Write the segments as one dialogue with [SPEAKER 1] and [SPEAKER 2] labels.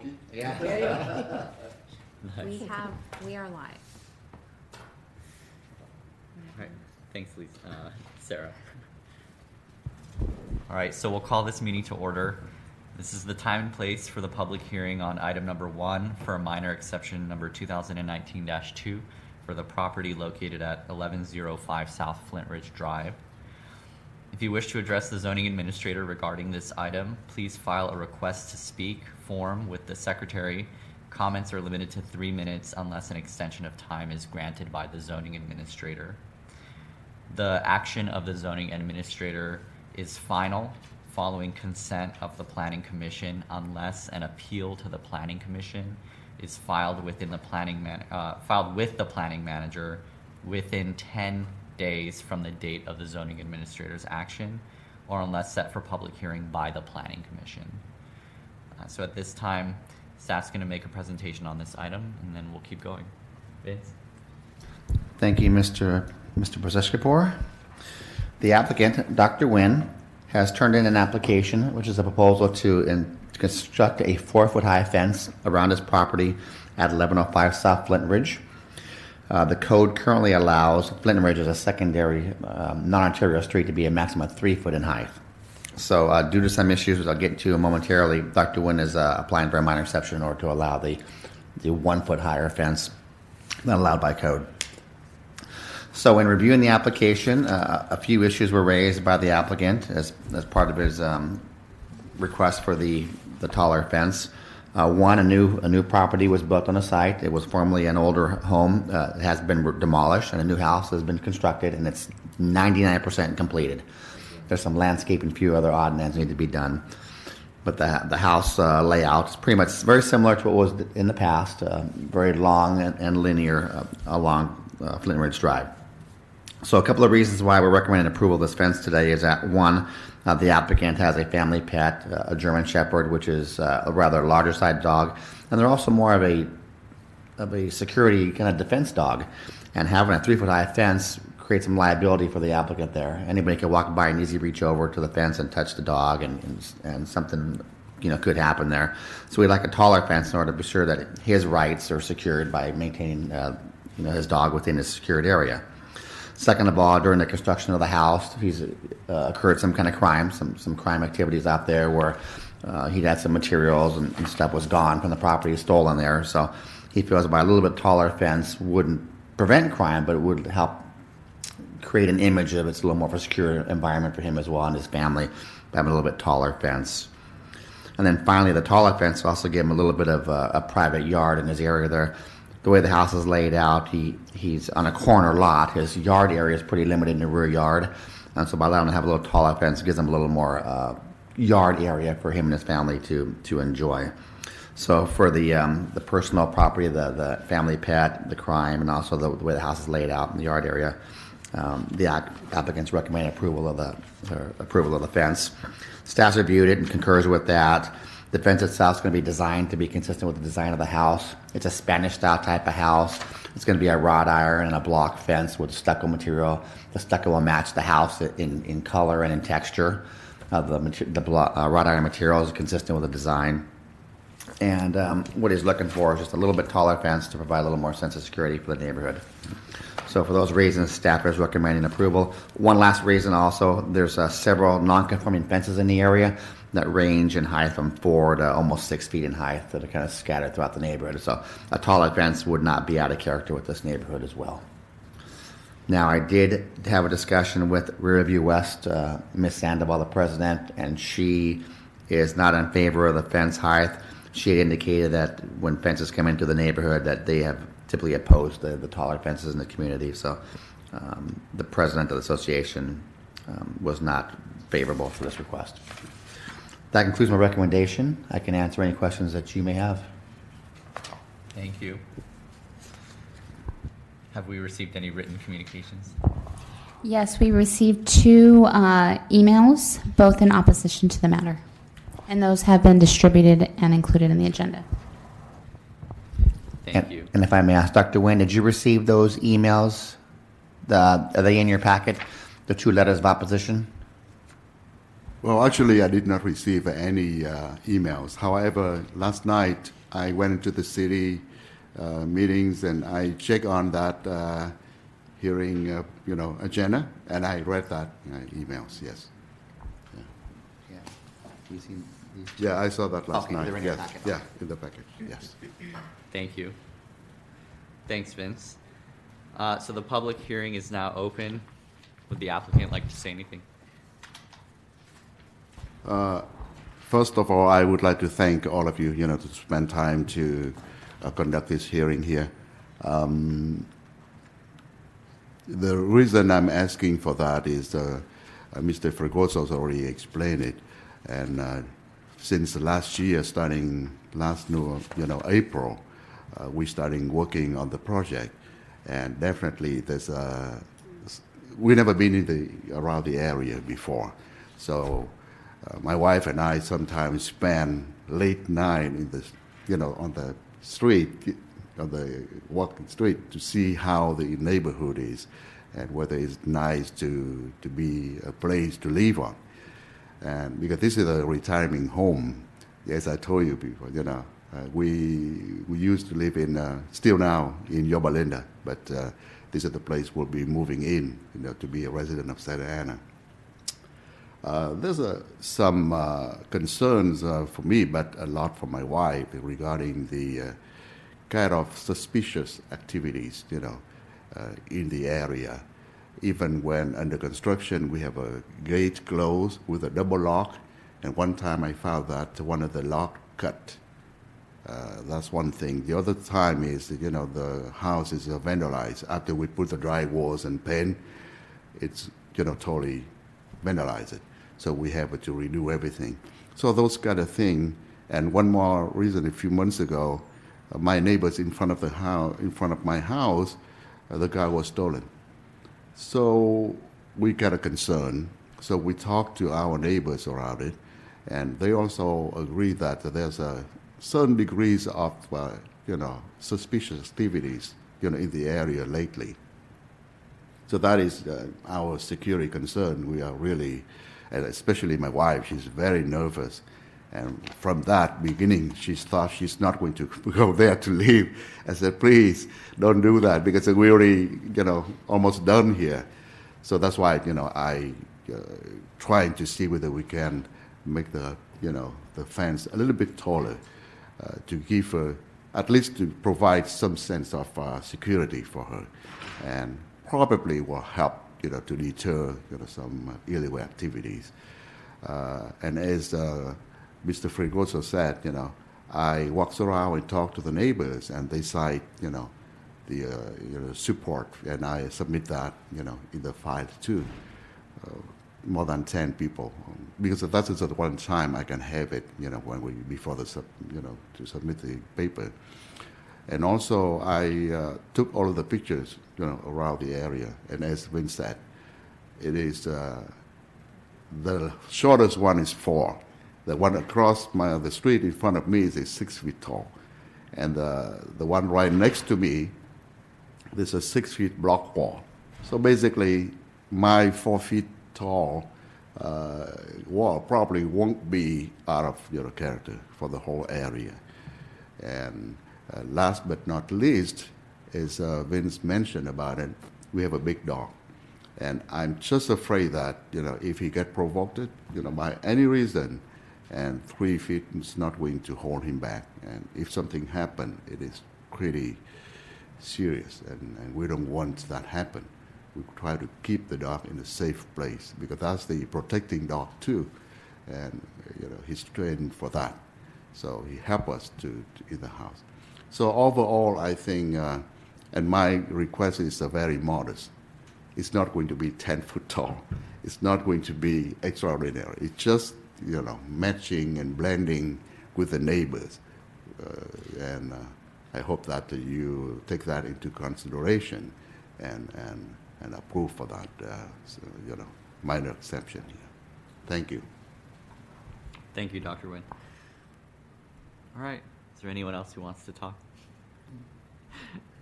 [SPEAKER 1] Pokey?
[SPEAKER 2] Yeah.
[SPEAKER 3] We are live.
[SPEAKER 4] All right. Thanks, Lisa. Sarah. All right, so we'll call this meeting to order. This is the time and place for the public hearing on item number 1 for a minor exception number 2019-2 for the property located at 1105 South Flint Ridge Drive. If you wish to address the zoning administrator regarding this item, please file a request to speak form with the secretary. Comments are limited to 3 minutes unless an extension of time is granted by the zoning administrator. The action of the zoning administrator is final following consent of the planning commission unless an appeal to the planning commission is filed with the planning manager within 10 days from the date of the zoning administrator's action, or unless set for public hearing by the planning commission. So at this time, staff's going to make a presentation on this item, and then we'll keep going. Vince?
[SPEAKER 2] Thank you, Mr. Brzezicki. The applicant, Dr. Nguyen, has turned in an application, which is a proposal to construct a 4-foot high fence around his property at 1105 South Flint Ridge. The code currently allows Flint Ridge as a secondary non-arterial street to be a maximum of 3 foot in height. So due to some issues, which I'll get to momentarily, Dr. Nguyen is applying for a minor exception in order to allow the 1 foot higher fence not allowed by code. So in reviewing the application, a few issues were raised by the applicant as part of his request for the taller fence. One, a new property was built on the site. It was formerly an older home. It has been demolished, and a new house has been constructed, and it's 99% completed. There's some landscape and a few other odd ends need to be done. But the house layout is pretty much very similar to what was in the past, very long and linear along Flint Ridge Drive. So a couple of reasons why we're recommending approval of this fence today is that, one, the applicant has a family pet, a German Shepherd, which is a rather larger sized dog, and they're also more of a security kind of defense dog. And having a 3 foot high fence creates some liability for the applicant there. Anybody can walk by and easily reach over to the fence and touch the dog, and something could happen there. So we'd like a taller fence in order to be sure that his rights are secured by maintaining his dog within his secured area. Second of all, during the construction of the house, he's occurred some kind of crime, some crime activities out there where he'd had some materials and stuff was gone from the property, stolen there. So he feels by a little bit taller fence wouldn't prevent crime, but it would help create an image of it's a little more of a secure environment for him as well and his family by having a little bit taller fence. And then finally, the taller fence will also give him a little bit of a private yard in his area there. The way the house is laid out, he's on a corner lot. His yard area is pretty limited in the rear yard. And so by allowing him to have a little taller fence, it gives him a little more yard area for him and his family to enjoy. So for the personal property, the family pet, the crime, and also the way the house is laid out in the yard area, the applicants recommend approval of the fence. Staff's reviewed it and concurs with that. The fence itself is going to be designed to be consistent with the design of the house. It's a Spanish-style type of house. It's going to be a wrought iron and a block fence with stucco material. The stucco will match the house in color and in texture. The wrought iron material is consistent with the design. And what he's looking for is just a little bit taller fence to provide a little more sense of security for the neighborhood. So for those reasons, staff is recommending approval. One last reason also, there's several non-conforming fences in the area that range in height from 4 to almost 6 feet in height that are kind of scattered throughout the neighborhood. So a taller fence would not be out of character with this neighborhood as well. Now, I did have a discussion with Riverview West, Ms. Sandoval, the president, and she is not in favor of the fence height. She had indicated that when fences come into the neighborhood that they have typically opposed the taller fences in the community. So the president of the association was not favorable for this request. That concludes my recommendation. I can answer any questions that you may have.
[SPEAKER 4] Thank you. Have we received any written communications?
[SPEAKER 3] Yes, we received 2 emails, both in opposition to the matter. And those have been distributed and included in the agenda.
[SPEAKER 4] Thank you.
[SPEAKER 2] And if I may ask, Dr. Nguyen, did you receive those emails? Are they in your packet, the 2 letters of opposition?
[SPEAKER 1] Well, actually, I did not receive any emails. However, last night I went into the city meetings and I checked on that hearing, agenda, and I read that emails. Yes.
[SPEAKER 2] Yeah. You seen these?
[SPEAKER 1] Yeah, I saw that last
[SPEAKER 2] Okay,
[SPEAKER 1] night.
[SPEAKER 2] they're in your
[SPEAKER 1] Yes.
[SPEAKER 2] packet.
[SPEAKER 1] Yeah, in the package. Yes.
[SPEAKER 4] Thank you. Thanks, Vince. So the public hearing is now open. Would the applicant like to say anything?
[SPEAKER 1] First of all, I would like to thank all of you, to spend time to conduct this hearing here. The reason I'm asking for that is Mr. Fregoso has already explained it, and since last year, starting April, we started working on the project, and definitely we never been around the area before, so. My wife and I sometimes spend late night in on the street, on the walking street, to see how the neighborhood is, and whether it's nice to be a place to live on. And because this is a retirement home, as I told you before, we used to live still now in Yorba Linda, but this is the place we'll be moving in, to be a resident of Santa Ana. There's some concerns for me, but a lot for my wife regarding the kind of suspicious activities, in the area. Even when under construction, we have a gate closed with a double lock, and one time I found that one of the lock cut. That's one thing. The other time is, the house is vandalized. After we put the dry walls and paint, it's, totally vandalized. So we have to redo everything. So those kind of thing. And one more reason: a few months ago, my neighbors in front of my house, the car was stolen. So we got a concern. So we talked to our neighbors around it, and they also agree that there's a certain degrees of suspicious activities in the area lately. So that is our security concern. We are really, and especially my wife, she's very nervous. And from that beginning, she thought she's not going to go there to live. I said, please don't do that, because we're already, almost done here. So that's why, I trying to see whether we can make the fence a little bit taller to give her, at least to provide some sense of security for her, and probably will help, to deter, some illegal activities. And as Mr. Fregoso said, I walked around and talked to the neighbors, and they cite, the support, and I submit that, in the file too. More than 10 people, because that is at one time I can have it, before to submit the paper. And also I took all of the pictures, around the area, and as Vince said, it is the shortest one is 4. The one across the street in front of me is 6 feet tall, and the one right next to me, there's a 6 feet block wall. So basically, my 4 feet tall wall probably won't be out of character for the whole area. And last but not least, as Vince mentioned about it, we have a big dog. And I'm just afraid that, if he get provoked, by any reason, and 3 feet is not going to hold him back. And if something happen, it is pretty serious, and we don't want that happen. We try to keep the dog in a safe place, because that's the protecting dog too, and he's trained for that. So he help us to in the house. So overall, I think, and my request is very modest. It's not going to be 10 foot tall. It's not going to be extraordinary. It's just matching and blending with the neighbors, and I hope that you take that into consideration and approve for that, minor exception here. Thank you.
[SPEAKER 4] Thank you, Dr. Nguyen. All right. Is there anyone else who wants to talk?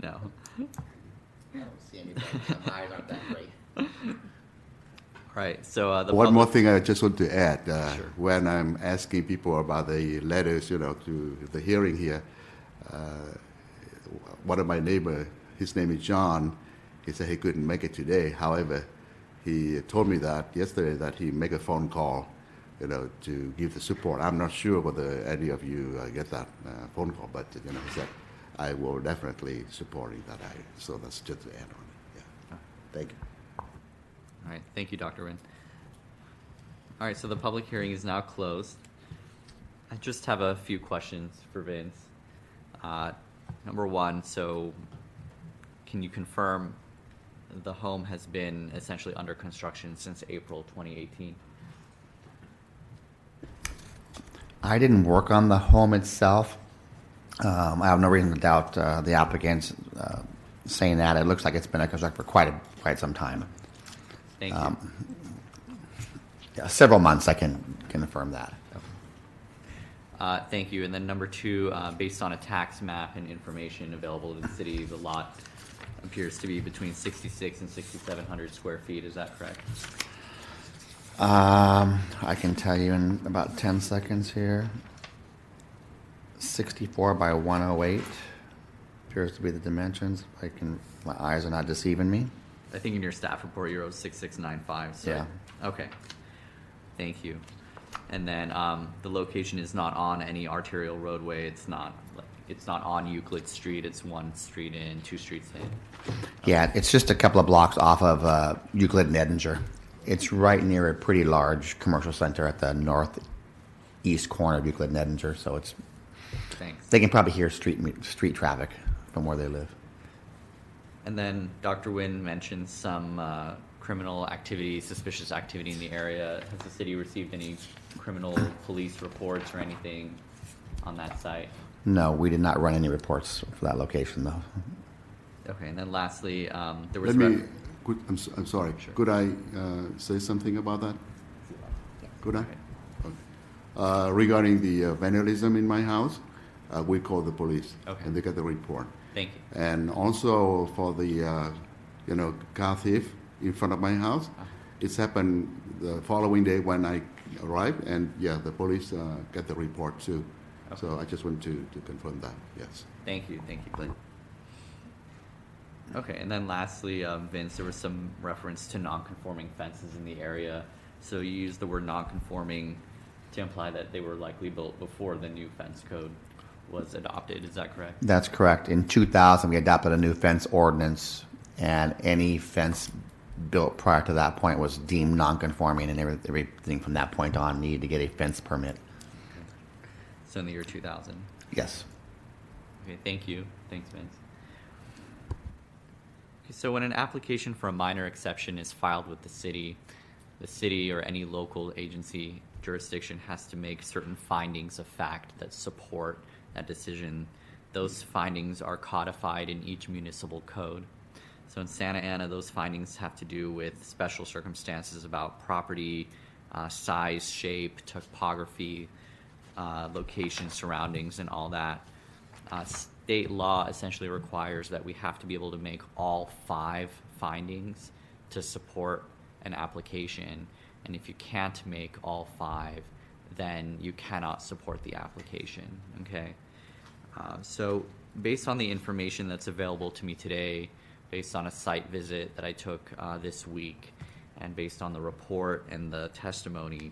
[SPEAKER 4] No.
[SPEAKER 2] I don't see anybody. My eyes aren't that great.
[SPEAKER 4] All Right. So the
[SPEAKER 1] One more
[SPEAKER 4] public-
[SPEAKER 1] thing I just want to add.
[SPEAKER 4] Sure.
[SPEAKER 1] When I'm asking people about the letters, to the hearing here, one of my neighbor, his name is John, he said he couldn't make it today. However, he told me that yesterday that he make a phone call, to give the support. I'm not sure whether any of you get that phone call, but he said I will definitely supporting that. So that's just to add on. Yeah. Thank you.
[SPEAKER 4] All right. Thank you, Dr. Nguyen. All right. So the public hearing is now closed. I just have a few questions for Vince. Number one, so can you confirm the home has been essentially under construction since April 2018?
[SPEAKER 2] I didn't work on the home itself. I have no reason to doubt the applicants saying that. It looks like it's been under construction for quite some time.
[SPEAKER 4] Thank you.
[SPEAKER 2] Yeah, several months, I can confirm that.
[SPEAKER 4] Thank you. And then number two, based on a tax map and information available to the city, the lot appears to be between 66 and 6,700 square feet. Is that correct?
[SPEAKER 2] I can tell you in about 10 seconds here. 64 by 108 appears to be the dimensions. My eyes are not deceiving me.
[SPEAKER 4] I think in your staff report you wrote 6695. So,
[SPEAKER 2] Yeah.
[SPEAKER 4] Okay. Thank you. And then the location is not on any arterial roadway. It's not on Euclid Street. It's one street in, two streets in.
[SPEAKER 2] Yeah, it's just a couple of blocks off of Euclid and Edinger. It's right near a pretty large commercial center at the northeast corner of Euclid and Edinger, so
[SPEAKER 4] Thanks.
[SPEAKER 2] they can probably hear street traffic from where they live.
[SPEAKER 4] And then Dr. Nguyen mentioned some criminal activity, suspicious activity in the area. Has the city received any criminal police reports or anything on that site?
[SPEAKER 2] No, we did not run any reports for that location, though.
[SPEAKER 4] Okay, and then lastly, there was...
[SPEAKER 1] I'm sorry.
[SPEAKER 4] Sure.
[SPEAKER 1] Could I say something about that? Could I? Okay. Regarding the vandalism in my house, we called the police,
[SPEAKER 4] Okay.
[SPEAKER 1] and they got the report.
[SPEAKER 4] Thank you.
[SPEAKER 1] And also for the, car thief in front of my house, it's happened the following day when I arrived, and the police got the report too.
[SPEAKER 4] Okay.
[SPEAKER 1] So I just want to confirm that. Yes.
[SPEAKER 4] Thank you, Clint. Okay, and then lastly, Vince, there was some reference to non-conforming fences in the area. So you used the word non-conforming to imply that they were likely built before the new fence code was adopted. Is that correct?
[SPEAKER 2] That's correct. In 2000, we adopted a new fence ordinance, and any fence built prior to that point was deemed non-conforming, and everything from that point on needed to get a fence permit.
[SPEAKER 4] So in the year 2000.
[SPEAKER 2] Yes.
[SPEAKER 4] Okay, thank you. Thanks, Vince. Okay, so when an application for a minor exception is filed with the city or any local agency jurisdiction has to make certain findings of fact that support that decision. Those findings are codified in each municipal code. So in Santa Ana, those findings have to do with special circumstances about property, size, shape, topography, location, surroundings, and all that. State law essentially requires that we have to be able to make all 5 findings to support an application. And if you can't make all 5, then you cannot support the application. Okay. So based on the information that's available to me today, based on a site visit that I took this week, and based on the report and the testimony,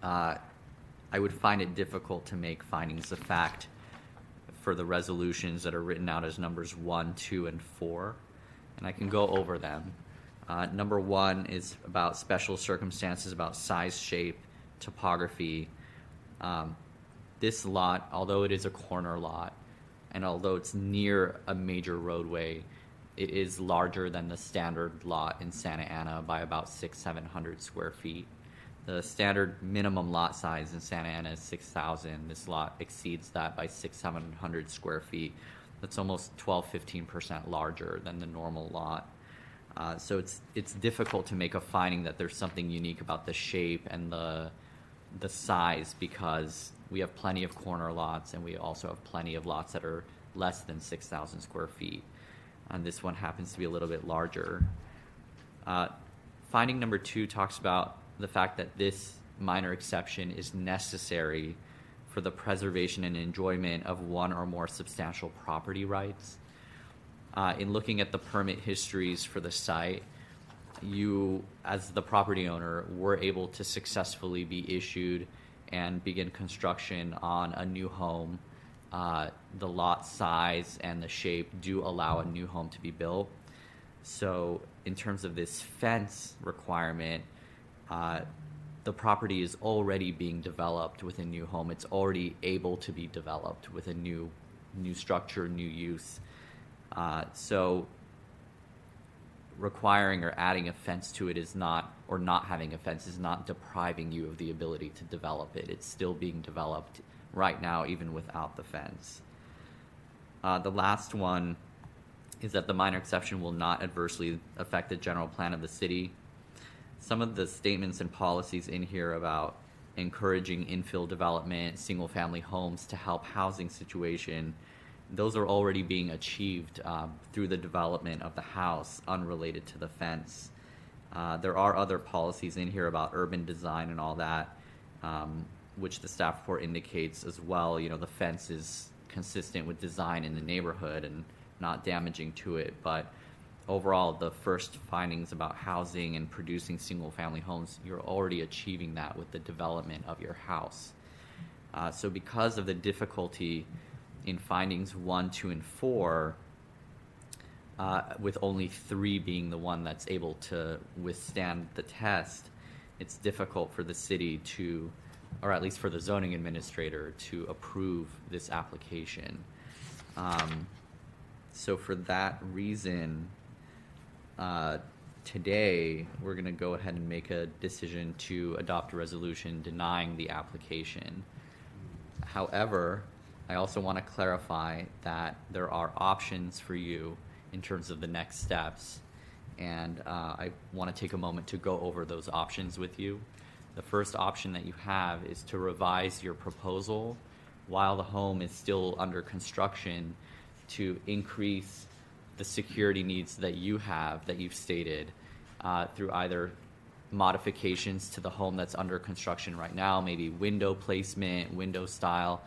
[SPEAKER 4] I would find it difficult to make findings of fact for the resolutions that are written out as numbers 1, 2, and 4. And I can go over them. Number 1 is about special circumstances, about size, shape, topography. This lot, although it is a corner lot, and although it's near a major roadway, it is larger than the standard lot in Santa Ana by about 600-700 square feet. The standard minimum lot size in Santa Ana is 6,000. This lot exceeds that by 600-700 square feet. That's almost 12-15% larger than the normal lot. So it's difficult to make a finding that there's something unique about the shape and the size, because we have plenty of corner lots and we also have plenty of lots that are less than 6,000 square feet. And this one happens to be a little bit larger. Finding number 2 talks about the fact that this minor exception is necessary for the preservation and enjoyment of one or more substantial property rights. In looking at the permit histories for the site, you, as the property owner, were able to successfully be issued and begin construction on a new home. The lot size and the shape do allow a new home to be built. So in terms of this fence requirement, the property is already being developed with a new home. It's already able to be developed with a new structure, new use. So requiring or adding a fence to it is not, or not having a fence is not depriving you of the ability to develop it. It's still being developed right now, even without the fence. The last one is that the minor exception will not adversely affect the general plan of the city. Some of the statements and policies in here about encouraging infill development, single-family homes to help housing situation, those are already being achieved through the development of the house, unrelated to the fence. There are other policies in here about urban design and all that, which the staff report indicates as well. You know, the fence is consistent with design in the neighborhood and not damaging to it. But overall, the first findings about housing and producing single-family homes, you're already achieving that with the development of your house. So because of the difficulty in findings 1, 2, and 4, with only 3 being the one that's able to withstand the test, it's difficult for the city to, or at least for the zoning administrator, to approve this application. So for that reason, today we're going to go ahead and make a decision to adopt a resolution denying the application. However, I also want to clarify that there are options for you in terms of the next steps, and I want to take a moment to go over those options with you. The first option that you have is to revise your proposal while the home is still under construction to increase the security needs that you have, that you've stated, through either modifications to the home that's under construction right now, maybe window placement, window style,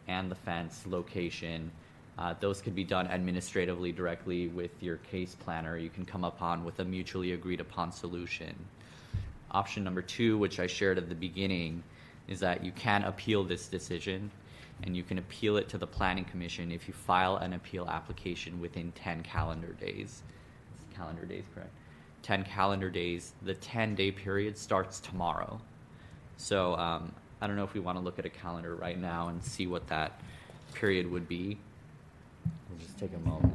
[SPEAKER 4] and the fence location. Those could be done administratively directly with your case planner. You can come upon with a mutually agreed upon solution. Option number 2, which I shared at the beginning, is that you can appeal this decision, and you can appeal it to the Planning Commission if you file an appeal application within 10 calendar days. Calendar days, correct? 10 calendar days. The 10-day period starts tomorrow. So I don't know if we want to look at a calendar right now and see what that period would be. We'll just take a moment.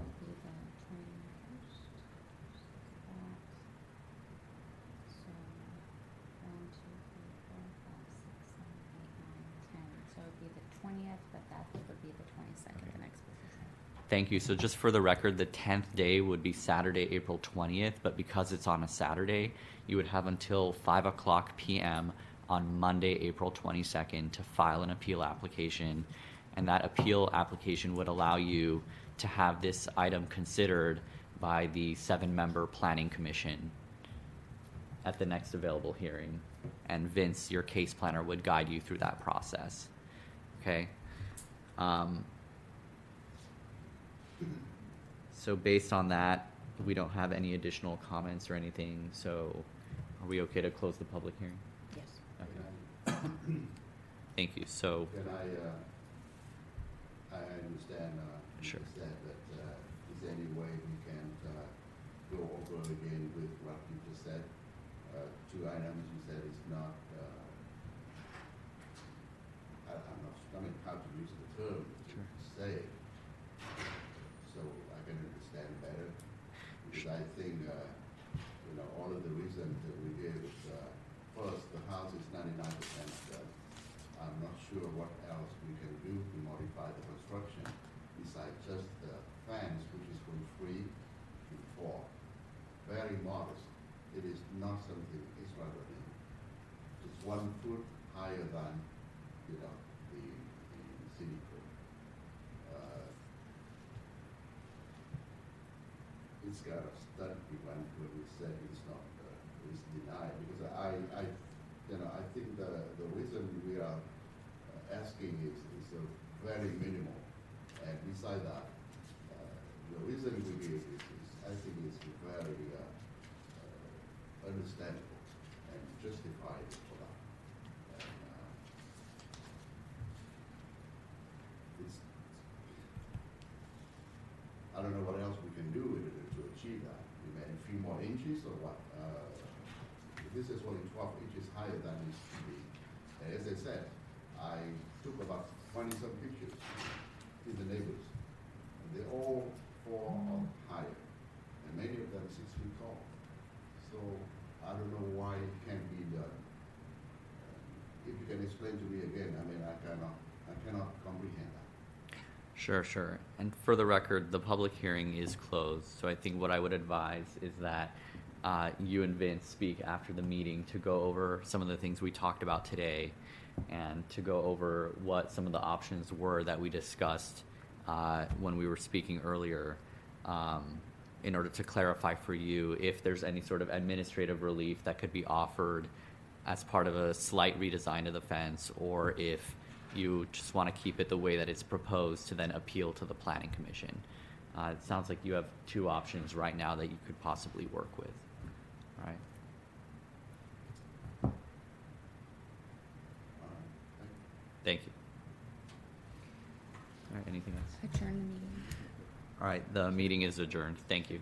[SPEAKER 3] So it would be the 20th, but that would be the 22nd, the next business day.
[SPEAKER 4] Thank you. So just for the record, the 10th day would be Saturday, April 20th, but because it's on a Saturday, you would have until 5 o'clock p.m. on Monday, April 22nd to file an appeal application, and that appeal application would allow you to have this item considered by the 7-member Planning Commission at the next available hearing, and Vince, your case planner, would guide you through that process. Okay? So based on that, we don't have any additional comments or anything, so are we okay to close the public hearing?
[SPEAKER 3] Yes.
[SPEAKER 4] Okay. Thank you. So,
[SPEAKER 1] Can I understand,
[SPEAKER 4] Sure.
[SPEAKER 1] you said that, is there any way we can go over again with what you just said? 2 items you said is not, I'm not, I mean, how to use the term
[SPEAKER 4] Sure.
[SPEAKER 1] to say it, so I can understand better. Because I think, all of the reasons that we gave is, first, the house is 99% done. I'm not sure what else we can do to modify the construction besides just the fence, which is from 3 to 4. Very modest. It is not something extravagant. It's 1 foot higher than, the city code. It's got a stud behind when we said it's not is denied, because I think the reason we are asking is very minimal. And beside that, the reason we give is I think is very understandable and justified for that. And, I don't know what else we can do to achieve that. We may a few more inches or what? This is only 12 inches higher than it should be. And as I said, I took about 20-some pictures in the neighbors. And they all 4 or higher, and many of them 6 feet tall. So I don't know why it can't be done. If you can explain to me again, I mean, I cannot comprehend that.
[SPEAKER 4] Sure. And for the record, the public hearing is closed, so I think what I would advise is that you and Vince speak after the meeting to go over some of the things we talked about today and to go over what some of the options were that we discussed when we were speaking earlier, in order to clarify for you if there's any sort of administrative relief that could be offered as part of a slight redesign of the fence, or if you just want to keep it the way that it's proposed to then appeal to the Planning Commission. It sounds like you have 2 options right now that you could possibly work with. All right. Thank you. All right, anything else?
[SPEAKER 3] Adjourn the meeting.
[SPEAKER 4] All right, the meeting is adjourned. Thank you.